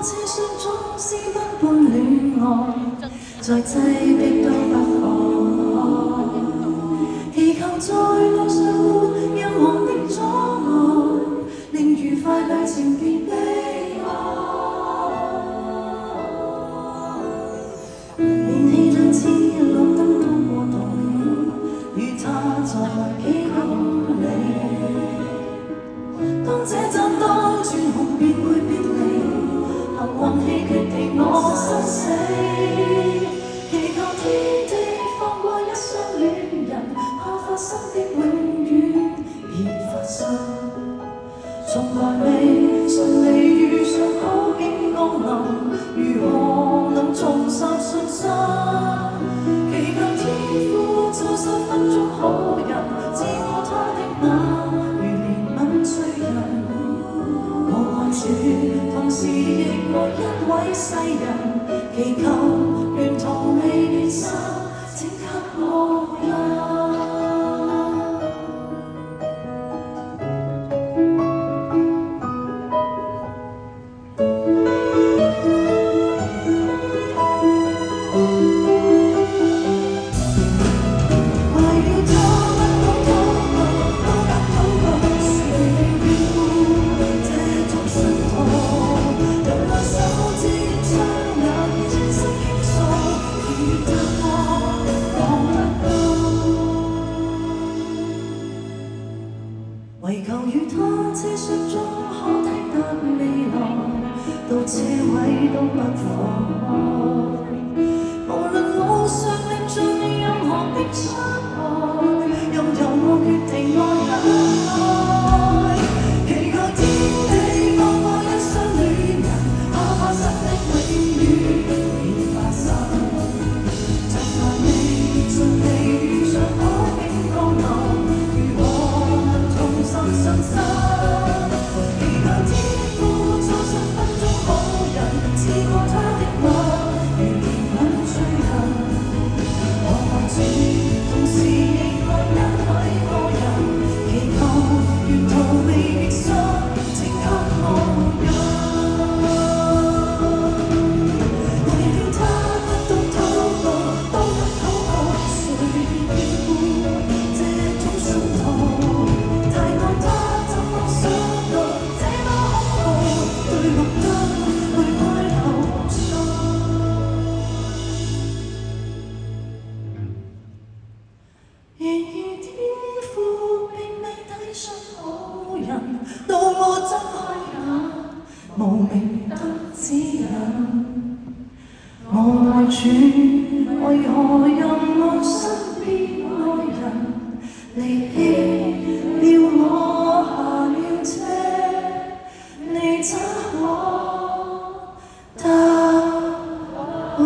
痴心中私奔般戀愛，再擠逼都不放。祈求在路上沒任何的阻礙，令愉快旅程變悲哀。燃氣兩次路燈都過度了，與他在幾公里。當這盞燈轉紅便會別離，幸運氣決定我生死。祈求天地放過一雙戀人，怕發生的永遠已發生。從來未順利遇上好景降臨，如何能重拾信心？祈求天父就10分鐘好人，只愛他的那如憐憫罪人。我愛主，同時亦愛一位世人，祈求沿途未變心，請給我恩。唯求與他車廂中可睇得未來，到車位都不放開。無論路上歷盡任何的傷害，任由我決定愛忍耐。祈求天地放過一雙戀人，怕發生的永遠已發生。從來未盡地遇上好景降臨，信心，祈求天父做10分鐘好人，賜過他的愛，如憐憫罪人。我愛主，同時亦愛一位個人，祈求沿途未變心，請給我恩。為了他不懂禱告，都不禱告，誰眷顧這種信徒？然而天父並未體恤好人，到我睜開眼，無明燈指引。我愛主，為何任我身邊愛人離棄了我，下了車，你怎可答允？